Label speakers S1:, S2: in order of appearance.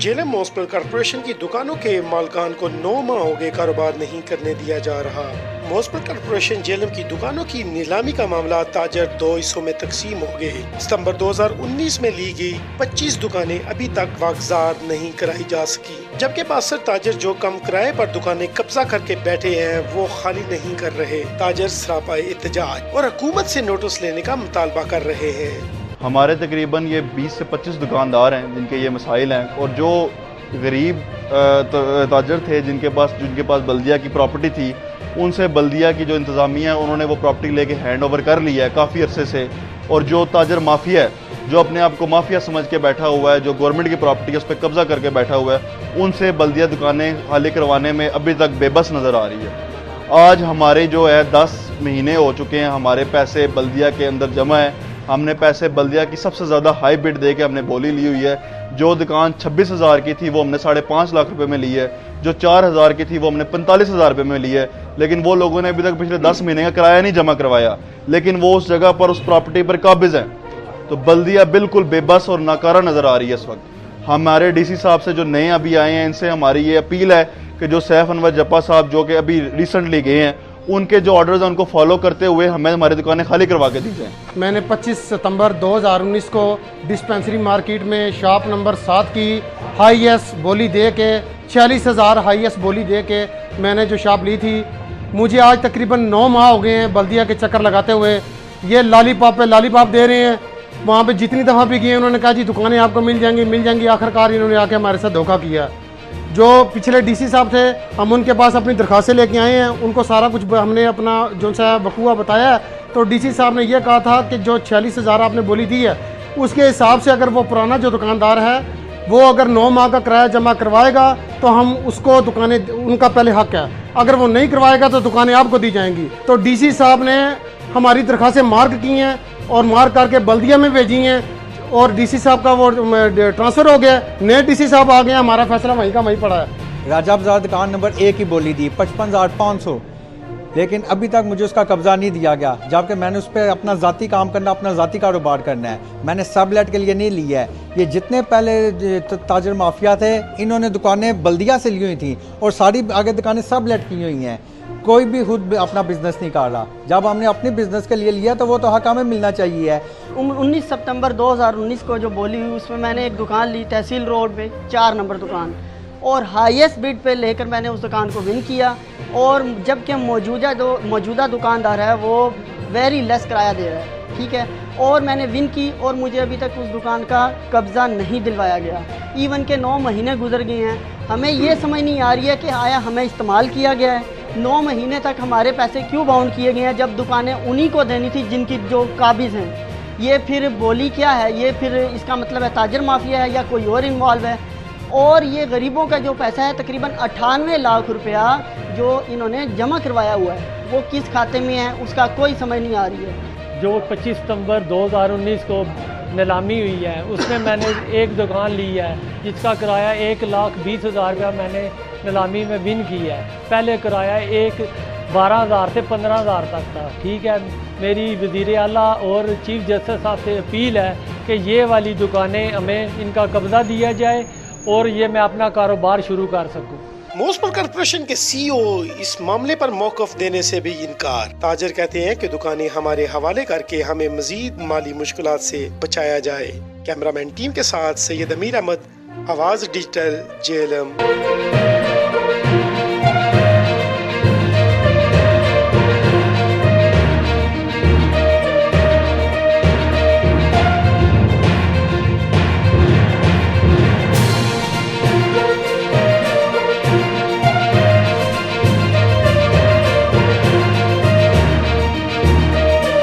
S1: Jhelum municipal corporation की दुकानों के मालकान को 9 माह हो गए कारोबार नहीं करने दिया जा रहा। म्यूनिसिपल कॉर्पोरेशन जेलम की दुकानों की नीलामी का मामला ताजर 2 हिस्सों में तकसीम हो गए। सितंबर 2019 में ली गई 25 दुकानें अभी तक वागजार नहीं कराई जा सकी, जबकि 62 ताजर जो कम किराए पर दुकानें कब्जा करके बैठे हैं वो खाली नहीं कर रहे। ताजर सरापा एहतजाज और हुकूमत से नोटिस लेने का मुतालबा कर रहे हैं।
S2: हमारे तकरीबन ये 20 से 25 दुकानदार हैं जिनके ये मसाइल हैं, और जो गरीब ताजर थे जिनके पास बल्दिया की प्रॉपर्टी थी, उनसे बल्दिया की जो इंतज़ामिया है उन्होंने वो प्रॉपर्टी लेके हैंड ओवर कर लिया है काफ़ी अरसे से। और जो ताजर माफिया है, जो अपने आप को माफिया समझ के बैठा हुआ है, जो गवर्नमेंट की प्रॉपर्टी है उस पर कब्जा करके बैठा हुआ है, उनसे बल्दिया दुकानें खाली करवाने में अभी तक बेबस नज़र आ रही है। आज हमारे जो है 10 महीने हो चुके हैं, हमारे पैसे बल्दिया के अंदर जमा है। हमने पैसे बल्दिया की सबसे ज़्यादा हाई बिड दे के हमने बोली ली हुई है। जो दुकान 26,000 की थी वो हमने 5.5 लाख रुपए में ली है, जो 4,000 की थी वो हमने 45,000 रुपये में ली है। लेकिन वो लोगों ने अभी तक पिछले 10 महीने का किराया नहीं जमा करवाया, लेकिन वो उस जगह पर, उस प्रॉपर्टी पर काबिज हैं। तो बल्दिया बिल्कुल बेबस और नाकारा नज़र आ रही है इस वक्त। हमारे डीसी साहब से जो नए अभी आए हैं, इनसे हमारी ये अपील है कि जो सैफ अनवर जप्पा साहब जो कि अभी रिसेंटली गए हैं, उनके जो ऑर्डर्स हैं उनको फॉलो करते हुए हमें हमारी दुकानें खाली करवा के दी जाएं।
S3: मैंने 25 सितंबर 2019 को डिस्पेंसरी मार्केट में शॉप नंबर 7 की हाईएस्ट बोली दे के 46,000 हाईएस्ट बोली दे के मैंने जो शॉप ली थी। मुझे आज तकरीबन 9 माह हो गए हैं बल्दिया के चक्कर लगाते हुए। ये लॉलीपॉप पे लॉलीपॉप दे रहे हैं। वहाँ पे जितनी दफ़ा भी गए उन्होंने कहा जी दुकानें आपको मिल जाएंगी। आखिरकार इन्होंने आके हमारे साथ धोखा किया। जो पिछले डीसी साहब थे, हम उनके पास अपनी दरखास्तें लेके आए हैं, उनको सारा कुछ हमने अपना जो सा वकूआ बताया। तो डीसी साहब ने यह कहा था कि जो 46,000 आपने बोली दी है, उसके हिसाब से अगर वो पुराना जो दुकानदार है वो अगर 9 माह का किराया जमा करवाएगा तो हम उसको दुकानें, उनका पहले हक है। अगर वो नहीं करवाएगा तो दुकानें आपको दी जाएंगी। तो डीसी साहब ने हमारी दरखास्तें मार्क की हैं और मार्क करके बल्दिया में भेजी हैं, और डीसी साहब का वो ट्रांसफ़र हो गया, नए डीसी साहब आ गए, हमारा फैसला वहीं का वहीं पड़ा है।
S4: राजा बाजार दुकान नंबर 1 की बोली दी 55,500, लेकिन अभी तक मुझे उसका कब्ज़ा नहीं दिया गया, जबकि मैंने उस पर अपना ज़ाती काम करना, अपना ज़ाती कारोबार करना है। मैंने सबलेट के लिए नहीं लिया है। ये जितने पहले ताजर माफिया थे, इन्होंने दुकानें बल्दिया से ली हुई थी और सारी आगे दुकानें सबलेट की हुई हैं। कोई भी खुद अपना बिजनेस नहीं कर रहा। जब हमने अपने बिजनेस के लिए लिया तो वो तो हक हमें मिलना चाहिए है।
S5: 19 सितंबर 2019 को जो बोली हुई उसमें मैंने एक दुकान ली तहसील रोड पे 4 नंबर दुकान, और हाईएस्ट बिड पे लेकर मैंने उस दुकान को विन किया। और जबकि मौजूदा दुकानदार है वो वेरी लेस किराया दे रहा है, ठीक है, और मैंने विन की और मुझे अभी तक उस दुकान का कब्ज़ा नहीं दिलवाया गया। इवन के 9 महीने गुजर गए हैं। हमें ये समझ नहीं आ रही है कि आया हमें इस्तेमाल किया गया है। 9 महीने तक हमारे पैसे क्यों बाउंड किए गए हैं, जब दुकानें उन्हीं को देनी थी जिनकी जो काबिज हैं। ये फिर बोली क्या है, ये फिर इसका मतलब है ताजर माफिया है या कोई और इन्वॉल्व है। और ये गरीबों का जो पैसा है तकरीबन 98 लाख रुपया जो इन्होंने जमा करवाया हुआ है, वो किस खाते में है उसका कोई समझ नहीं आ रही है।
S6: जो 25 सितंबर 2019 को नीलामी हुई है उसमें मैंने एक दुकान ली है जिसका किराया 1,20,000 रुपया मैंने नीलामी में विन की है। पहले किराया 12,000 से 15,000 तक था, ठीक है। मेरी वज़ीर आला और चीफ जस्टिस साहब से अपील है कि ये वाली दुकानें हमें इनका कब्ज़ा दिया जाए और ये मैं अपना कारोबार शुरू कर सकूँ।
S1: म्यूनिसिपल कॉर्पोरेशन के सीईओ इस मामले पर मौक़िफ़ देने से भी इनकार। ताजर कहते हैं कि दुकानें हमारे हवाले करके हमें मजीद माली मुश्किलात से बचाया जाए। कैमरामैन टीम के साथ सैयद अमीर अहमद, आवाज़ डिजिटल, जेलम।